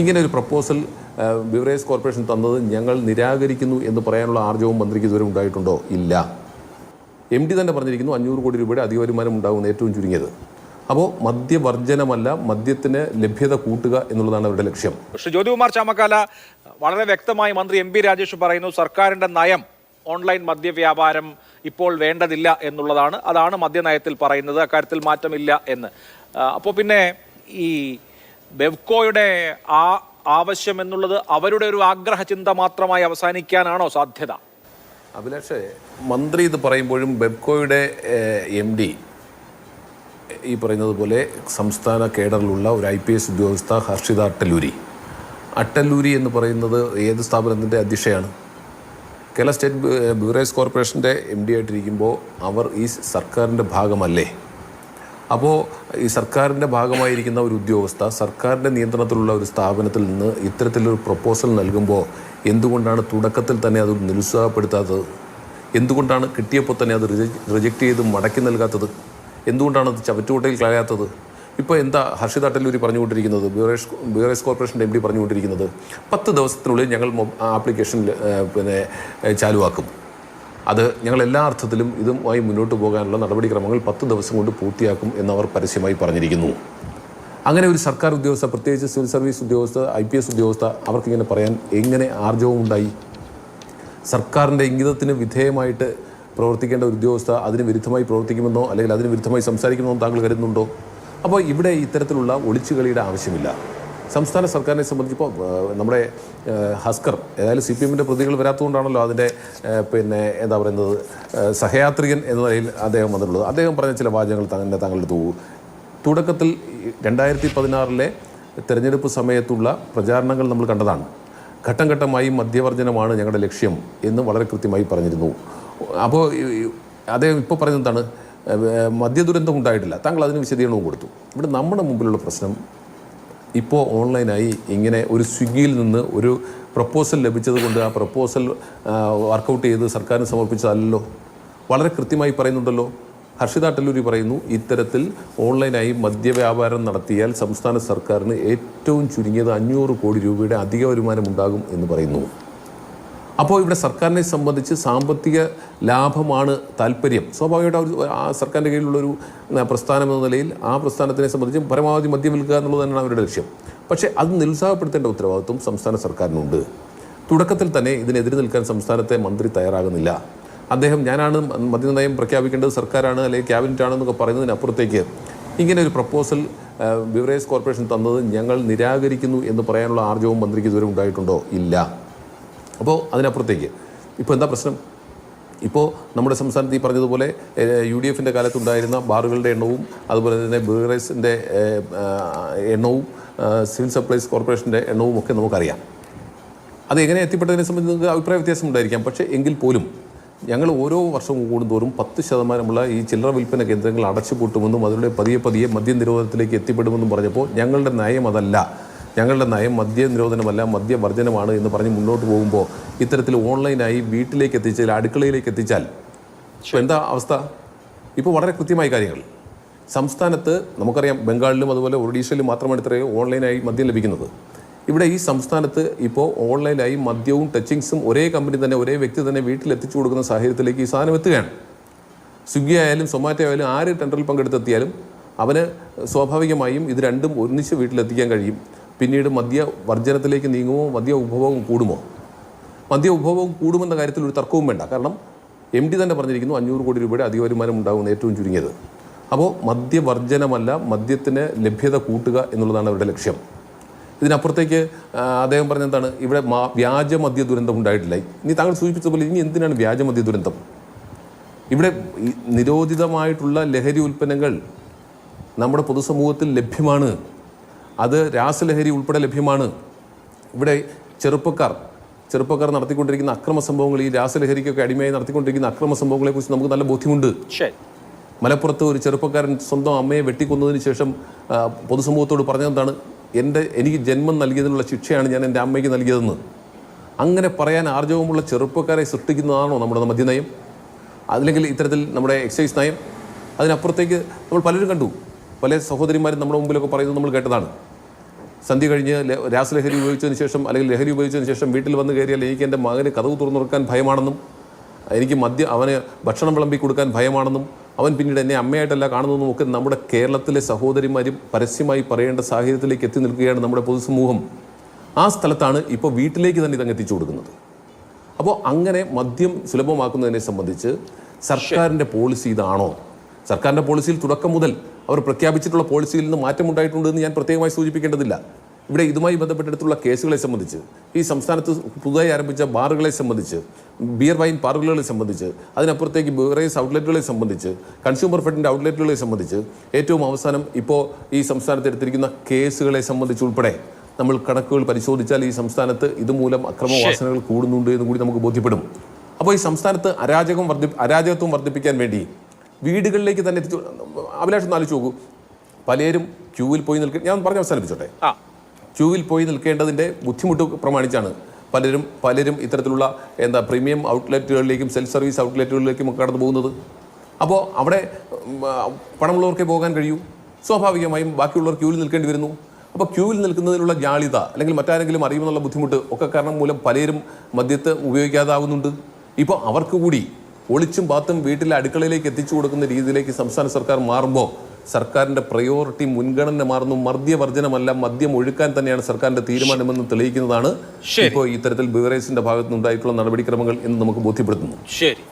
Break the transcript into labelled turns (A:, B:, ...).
A: ഇങ്ങനെ ഒരു proposal beverage corporation തന്നത് ഞങ്ങൾ നിരാകരിക്കുന്നു എന്ന് പറയാനുള്ള ആർജവും മന്ത്രിക്ക് ഇതുവരെ ഉണ്ടായിട്ടുണ്ടോ? ഇല്ല. MD തന്നെ പറഞ്ഞിരിക്കുന്നു 500 കോടി രൂപയുടെ അധിക വരുമാനം ഉണ്ടാകുന്ന ഏറ്റവും ചുരുങ്ങിയത്. അപ്പോൾ മദ്യവർജനമല്ല, മദ്യത്തിന് ലഭ്യത കൂട്ടുക എന്നുള്ളതാണ് അവരുടെ ലക്ഷ്യം.
B: പക്ഷേ ജ്യോതികുമാർ ചാമക്കാല വളരെ വ്യക്തമായി മന്ത്രി MP രാജേഷ് പറയുന്നു, സർക്കാരിൻ്റെ നയം ഓൺലൈൻ മദ്യവ്യാപാരം ഇപ്പോൾ വേണ്ടതില്ല എന്നുള്ളതാണ്. അതാണ് മദ്യനയത്തിൽ പറയുന്നത്, അക്കാര്യത്തിൽ മാറ്റമില്ല എന്ന്. അപ്പോൾ പിന്നെ ഈ ബെവ്കോയുടെ ആവശ്യം എന്നുള്ളത് അവരുടെ ഒരു ആഗ്രഹ ചിന്ത മാത്രമായി അവസാനിക്കാനാണോ സാധ്യത?
A: അഭിലാഷേ, മന്ത്രി ഇത് പറയുമ്പോഴും ബെവ്കോയുടെ MD ഈ പറയുന്നത് പോലെ സംസ്ഥാന കേഡറിലുള്ള ഒരു IPS ഉദ്യോഗസ്ഥ ഹർഷിത അട്ടല്ലൂരി എന്ന് പറയുന്നത് ഏത് സ്ഥാപനത്തിൻ്റെ അധ്യക്ഷയാണ്? കേരള സ്റ്റേറ്റ് ബിവറേജ് കോർപ്പറേഷൻ്റെ MD ആയിട്ടിരിക്കുമ്പോൾ അവർ ഈ സർക്കാരിൻ്റെ ഭാഗമല്ലേ? അപ്പോൾ ഈ സർക്കാരിൻ്റെ ഭാഗമായിരിക്കുന്ന ഒരു ഉദ്യോഗസ്ഥ സർക്കാരിൻ്റെ നിയന്ത്രണത്തിലുള്ള ഒരു സ്ഥാപനത്തിൽ നിന്ന് ഇത്തരത്തിലൊരു പ്രപ്പോസൽ നൽകുമ്പോൾ എന്തുകൊണ്ടാണ് തുടക്കത്തിൽ തന്നെ അത് നിരുത്സാഹപ്പെടുത്താത്തത്? എന്തുകൊണ്ടാണ് കിട്ടിയപ്പോൾ തന്നെ അത് റിജക്റ്റ് ചെയ്ത് മടക്കി നൽകാത്തത്? എന്തുകൊണ്ടാണ് അത് ചവറ്റുകൊട്ടയിൽ കളയാത്തത്? ഇപ്പോൾ എന്താ ഹർഷിത അട്ടല്ലൂരി പറഞ്ഞുകൊണ്ടിരിക്കുന്നത്, ബിവറേജ് കോർപ്പറേഷൻ്റെ MD പറഞ്ഞുകൊണ്ടിരിക്കുന്നത് 10 ദിവസത്തിനുള്ളിൽ ഞങ്ങൾ ആപ്ലിക്കേഷൻ ചാലുവാക്കും. അത് ഞങ്ങൾ എല്ലാ അർത്ഥത്തിലും ഇതുമായി മുന്നോട്ട് പോകാനുള്ള നടപടിക്രമങ്ങൾ 10 ദിവസം കൊണ്ട് പൂർത്തിയാക്കും എന്നവർ പരസ്യമായി പറഞ്ഞിരിക്കുന്നു. അങ്ങനെ ഒരു സർക്കാർ ഉദ്യോഗസ്ഥ, പ്രത്യേകിച്ച് സിവിൽ സർവീസ് ഉദ്യോഗസ്ഥ, IPS ഉദ്യോഗസ്ഥ, അവർക്കിങ്ങനെ പറയാൻ എങ്ങനെ ആർജവം ഉണ്ടായി? സർക്കാരിൻ്റെ ഇംഗിതത്തിന് വിധേയമായിട്ട് പ്രവർത്തിക്കേണ്ട ഒരു ഉദ്യോഗസ്ഥ അതിന് വിരുദ്ധമായി പ്രവർത്തിക്കുമെന്നോ അല്ലെങ്കിൽ അതിന് വിരുദ്ധമായി സംസാരിക്കുമെന്നോ താങ്കൾ കരുതുന്നുണ്ടോ? അപ്പോൾ ഇവിടെ ഇത്തരത്തിലുള്ള ഒളിച്ചുകളിയുടെ ആവശ്യമില്ല. സംസ്ഥാന സർക്കാരിനെ സംബന്ധിച്ചിപ്പോൾ നമ്മുടെ ഹസ്കർ ഏതായാലും CPMൻ്റെ പ്രതികൾ വരാത്തതുകൊണ്ടാണല്ലോ അതിൻ്റെ എന്താ പറയുന്നത് സഹയാത്രികൻ എന്ന നിലയിൽ അദ്ദേഹം വന്നിട്ടുള്ളത്. അദ്ദേഹം പറഞ്ഞ ചില വാചകങ്ങൾ താങ്കളുടെ തുടക്കത്തിൽ 2016 തെരഞ്ഞെടുപ്പ് സമയത്തുള്ള പ്രചാരണങ്ങൾ നമ്മൾ കണ്ടതാണ്. ഘട്ടം ഘട്ടമായി മദ്യവർജനമാണ് ഞങ്ങളുടെ ലക്ഷ്യം എന്ന് വളരെ കൃത്യമായി പറഞ്ഞിരുന്നു. അപ്പോൾ അദ്ദേഹം ഇപ്പോൾ പറയുന്നതാണ് മദ്യദുരന്തം ഉണ്ടായിട്ടില്ല. താങ്കൾ അതിന് വിശദീകരണവും കൊടുത്തു. ഇവിടെ നമ്മുടെ മുമ്പിലുള്ള പ്രശ്നം ഇപ്പോൾ ഓൺലൈനായി ഇങ്ങനെ ഒരു സ്വിഗ്ഗിയിൽ നിന്ന് ഒരു പ്രപ്പോസൽ ലഭിച്ചത് കൊണ്ട് ആ പ്രപ്പോസൽ വർക്കൗട്ട് ചെയ്ത് സർക്കാരിന് സമർപ്പിച്ചതല്ലോ. വളരെ കൃത്യമായി പറയുന്നുണ്ടല്ലോ. ഹർഷിത അട്ടല്ലൂരി പറയുന്നു, ഇത്തരത്തിൽ ഓൺലൈനായി മദ്യവ്യാപാരം നടത്തിയാൽ സംസ്ഥാന സർക്കാരിന് ഏറ്റവും ചുരുങ്ങിയത് 500 കോടി രൂപയുടെ അധിക വരുമാനം ഉണ്ടാകും എന്ന് പറയുന്നു. അപ്പോൾ ഇവിടെ സർക്കാരിനെ സംബന്ധിച്ച് സാമ്പത്തിക ലാഭമാണ് താല്പര്യം. സ്വാഭാവികമായിട്ട് ആ സർക്കാരിൻ്റെ കീഴിലുള്ളൊരു പ്രസ്ഥാനം എന്ന നിലയിൽ ആ പ്രസ്ഥാനത്തിനെ സംബന്ധിച്ച് പരമാവധി മദ്യം വിൽക്കുക എന്നുള്ളത് തന്നെയാണ് അവരുടെ ലക്ഷ്യം. പക്ഷേ അത് നിരുത്സാഹപ്പെടുത്തേണ്ട ഉത്തരവാദിത്വം സംസ്ഥാന സർക്കാരിനുണ്ട്. തുടക്കത്തിൽ തന്നെ ഇതിനെതിരെ നിൽക്കാൻ സംസ്ഥാനത്തെ മന്ത്രി തയ്യാറാകുന്നില്ല. അദ്ദേഹം ഞാനാണ് മദ്യനയം പ്രഖ്യാപിക്കേണ്ടത്, സർക്കാരാണ് അല്ലെങ്കിൽ ക്യാബിനറ്റാണെന്നൊക്കെ പറയുന്നതിനപ്പുറത്തേക്ക് ഇങ്ങനെ ഒരു പ്രപ്പോസൽ ബിവറേജ് കോർപ്പറേഷൻ തന്നത് ഞങ്ങൾ നിരാകരിക്കുന്നു എന്ന് പറയാനുള്ള ആർജവും മന്ത്രിക്ക് ഇതുവരെ ഉണ്ടായിട്ടുണ്ടോ? ഇല്ല. അപ്പോൾ അതിനപ്പുറത്തേക്ക് ഇപ്പോൾ എന്താ പ്രശ്നം? ഇപ്പോൾ നമ്മുടെ സംസ്ഥാനത്ത് ഈ പറഞ്ഞതുപോലെ UDFൻ്റെ കാലത്തുണ്ടായിരുന്ന ബാറുകളുടെ എണ്ണവും അതുപോലെ തന്നെ ബിവറേജിൻ്റെ എണ്ണവും സിവിൽ സപ്ലൈസ് കോർപ്പറേഷൻ്റെ എണ്ണവും ഒക്കെ നമുക്കറിയാം. അത് എങ്ങനെ എത്തിപ്പെട്ടതിനെ സംബന്ധിച്ച് നിങ്ങൾക്ക് അഭിപ്രായ വ്യത്യാസം ഉണ്ടായിരിക്കാം. പക്ഷേ എങ്കിൽ പോലും ഞങ്ങൾ ഓരോ വർഷവും കൂടുന്തോറും 10% ഈ ചില്ലറ വിൽപ്പന കേന്ദ്രങ്ങൾ അടച്ചുപൂട്ടുമെന്നും അതിലൂടെ പതിയെ മദ്യനിരോധനത്തിലേക്ക് എത്തിപ്പെടുമെന്നും പറഞ്ഞപ്പോൾ ഞങ്ങളുടെ നയം അതല്ല, ഞങ്ങളുടെ നയം മദ്യനിരോധനമല്ല മദ്യവർജനമാണ് എന്ന് പറഞ്ഞ് മുന്നോട്ട് പോകുമ്പോൾ ഇത്തരത്തിൽ ഓൺലൈനായി വീട്ടിലേക്ക് എത്തിച്ചാൽ, അടുക്കളയിലേക്ക് എത്തിച്ചാൽ എന്താ അവസ്ഥ? ഇപ്പോൾ വളരെ കൃത്യമായ കാര്യങ്ങൾ സംസ്ഥാനത്ത് നമുക്കറിയാം. ബംഗാളിലും അതുപോലെ ഒഡീഷയിലും മാത്രമാണ് ഇത്രയും ഓൺലൈനായി മദ്യം ലഭിക്കുന്നത്. ഇവിടെ ഈ സംസ്ഥാനത്ത് ഇപ്പോൾ ഓൺലൈനായി മദ്യവും ടച്ചിങ്സും ഒരേ കമ്പനി തന്നെ, ഒരേ വ്യക്തി തന്നെ വീട്ടിലെത്തിച്ചു കൊടുക്കുന്ന സാഹചര്യത്തിലേക്ക് ഈ സാധനം എത്തുകയാണ്. സ്വിഗ്ഗി ആയാലും സൊമാറ്റോ ആയാലും ആര് ടെൻഡറിൽ പങ്കെടുത്തെത്തിയാലും അവന് സ്വാഭാവികമായും ഇത് രണ്ടും ഒന്നിച്ച് വീട്ടിലെത്തിക്കാൻ കഴിയും. പിന്നീട് മദ്യവർജനത്തിലേക്ക് നീങ്ങുമോ, മദ്യ ഉപഭോഗം കൂടുമോ? മദ്യ ഉപഭോഗം കൂടുമെന്ന കാര്യത്തിൽ ഒരു തർക്കവും വേണ്ട. കാരണം MD തന്നെ പറഞ്ഞിരിക്കുന്നു 500 കോടി രൂപയുടെ അധിക വരുമാനം ഉണ്ടാകുന്ന ഏറ്റവും ചുരുങ്ങിയത്. അപ്പോൾ മദ്യവർജനമല്ല, മദ്യത്തിന് ലഭ്യത കൂട്ടുക എന്നുള്ളതാണ് അവരുടെ ലക്ഷ്യം. ഇതിനപ്പുറത്തേക്ക് അദ്ദേഹം പറഞ്ഞെന്താണ്, ഇവിടെ വ്യാജ മദ്യ ദുരന്തം ഉണ്ടായിട്ടില്ല. ഇനി താങ്കൾ സൂചിപ്പിച്ചതുപോലെ ഇനി എന്തിനാണ് വ്യാജ മദ്യ ദുരന്തം? ഇവിടെ നിരോധിതമായിട്ടുള്ള ലഹരി ഉൽപ്പന്നങ്ങൾ നമ്മുടെ പൊതുസമൂഹത്തിൽ ലഭ്യമാണ്. അത് രാസലഹരി ഉൾപ്പെടെ ലഭ്യമാണ്. ഇവിടെ ചെറുപ്പക്കാർ നടത്തിക്കൊണ്ടിരിക്കുന്ന അക്രമ സംഭവങ്ങൾ, ഈ രാസലഹരിക്കൊക്കെ അടിമയായി നടത്തിക്കൊണ്ടിരിക്കുന്ന അക്രമ സംഭവങ്ങളെക്കുറിച്ച് നമുക്ക് നല്ല ബോധ്യമുണ്ട്. മലപ്പുറത്ത് ഒരു ചെറുപ്പക്കാരൻ സ്വന്തം അമ്മയെ വെട്ടിക്കൊന്നതിന് ശേഷം പൊതുസമൂഹത്തോട് പറഞ്ഞതെന്താണ്, എനിക്ക് ജന്മം നൽകിയതിനുള്ള ശിക്ഷയാണ് ഞാൻ എൻ്റെ അമ്മയ്ക്ക് നൽകിയതെന്ന്. അങ്ങനെ പറയാൻ ആർജവമുള്ള ചെറുപ്പക്കാരെ സൃഷ്ടിക്കുന്നതാണോ നമ്മുടെ മദ്യനയം? അല്ലെങ്കിൽ ഇത്തരത്തിൽ നമ്മുടെ എക്സൈസ് നയം? അതിനപ്പുറത്തേക്ക് നമ്മൾ പലരും കണ്ടു, പല സഹോദരിമാരും നമ്മുടെ മുമ്പിലൊക്കെ പറയുന്നത് നമ്മൾ കേട്ടതാണ്. സന്ധ്യ കഴിഞ്ഞ് രാസലഹരി ഉപയോഗിച്ചതിന് ശേഷം അല്ലെങ്കിൽ ലഹരി ഉപയോഗിച്ചതിന് ശേഷം വീട്ടിൽ വന്ന് കയറിയാൽ എനിക്ക് എൻ്റെ മകന് കതവ് തുറന്നു കൊടുക്കാൻ ഭയമാണെന്നും എനിക്ക് അവന് ഭക്ഷണം വിളമ്പി കൊടുക്കാൻ ഭയമാണെന്നും അവൻ പിന്നീട് എന്നെ അമ്മയായിട്ടല്ല കാണുന്നതെന്നും ഒക്കെ നമ്മുടെ കേരളത്തിലെ സഹോദരിമാരും പരസ്യമായി പറയേണ്ട സാഹചര്യത്തിലേക്ക് എത്തി നിൽക്കുകയാണ് നമ്മുടെ പൊതുസമൂഹം. ആ സ്ഥലത്താണ് ഇപ്പോൾ വീട്ടിലേക്ക് തന്നെ ഇതങ്ങ് എത്തിച്ചു കൊടുക്കുന്നത്. അപ്പോൾ അങ്ങനെ മദ്യം സുലഭമാക്കുന്നതിനെ സംബന്ധിച്ച് സർക്കാരിൻ്റെ പോളിസി ഇതാണോ? സർക്കാരിൻ്റെ പോളിസിയിൽ തുടക്കം മുതൽ അവർ പ്രഖ്യാപിച്ചിട്ടുള്ള പോളിസിയിൽ നിന്ന് മാറ്റമുണ്ടായിട്ടുണ്ടെന്ന് ഞാൻ പ്രത്യേകമായി സൂചിപ്പിക്കേണ്ടതില്ല. ഇവിടെ ഇതുമായി ബന്ധപ്പെട്ടെടുത്തുള്ള കേസുകളെ സംബന്ധിച്ച്, ഈ സംസ്ഥാനത്ത് പുതുതായി ആരംഭിച്ച ബാറുകളെ സംബന്ധിച്ച്, ബിയർ വൈൻ പാർലറുകളെ സംബന്ധിച്ച്, അതിനപ്പുറത്തേക്ക് ബിവറേജ് ഔട്ട്ലെറ്റുകളെ സംബന്ധിച്ച്, കൺസ്യൂമർ ഫെഡിൻ്റെ ഔട്ട്ലെറ്റുകളെ സംബന്ധിച്ച്, ഏറ്റവും അവസാനം ഇപ്പോൾ ഈ സംസ്ഥാനത്ത് എടുത്തിരിക്കുന്ന കേസുകളെ സംബന്ധിച്ചുൾപ്പെടെ നമ്മൾ കണക്കുകൾ പരിശോധിച്ചാൽ ഈ സംസ്ഥാനത്ത് ഇതുമൂലം അക്രമവാസനകൾ കൂടുന്നുണ്ട് എന്ന് കൂടി നമുക്ക് ബോധ്യപ്പെടും. അപ്പോൾ ഈ സംസ്ഥാനത്ത് അരാജകത്വം വർദ്ധിപ്പിക്കാൻ വേണ്ടി വീടുകളിലേക്ക് തന്നെ എത്തിച്ചു. അഭിലാഷം ആലോചിച്ച് നോക്കൂ, പലരും ക്യൂവിൽ പോയി ഞാൻ പറഞ്ഞ് അവസാനിപ്പിച്ചോട്ടെ. ക്യൂവിൽ പോയി നിൽക്കേണ്ടതിൻ്റെ ബുദ്ധിമുട്ട് പ്രമാണിച്ചാണ് പലരും ഇത്തരത്തിലുള്ള പ്രീമിയം ഔട്ട്ലെറ്റുകളിലേക്കും സെൽഫ് സർവീസ് ഔട്ട്ലെറ്റുകളിലേക്കും ഒക്കെ കടന്നു പോകുന്നത്. അപ്പോൾ അവിടെ പണമുള്ളവർക്കേ പോകാൻ കഴിയൂ. സ്വാഭാവികമായും ബാക്കിയുള്ളവർ ക്യൂവിൽ നിൽക്കേണ്ടി വരുന്നു. അപ്പോൾ ക്യൂവിൽ നിൽക്കുന്നതിനുള്ള ജാളിത അല്ലെങ്കിൽ മറ്റാരെങ്കിലും അറിയുമെന്നുള്ള ബുദ്ധിമുട്ട് ഒക്കെ കാരണം മൂലം പലരും മദ്യത്തെ ഉപയോഗിക്കാതാവുന്നുണ്ട്. ഇപ്പോൾ അവർക്ക് കൂടി ഒളിച്ചും പാത്തും വീട്ടിലെ അടുക്കളയിലേക്ക് എത്തിച്ചു കൊടുക്കുന്ന രീതിയിലേക്ക് സംസ്ഥാന സർക്കാർ മാറുമ്പോൾ സർക്കാരിൻ്റെ പ്രയോറിറ്റി മുൻഗണന മാറുന്നു. മദ്യവർജനമല്ല, മദ്യം ഒഴുക്കാൻ തന്നെയാണ് സർക്കാരിൻ്റെ തീരുമാനമെന്ന് തെളിയിക്കുന്നതാണ് ഇപ്പോൾ ഇത്തരത്തിൽ ബിവറേജിന്റെ ഭാഗത്തുനിന്നുണ്ടായിട്ടുള്ള നടപടിക്രമങ്ങൾ എന്ന് നമുക്ക് ബോധ്യപ്പെടുത്തുന്നു.
B: ശരി.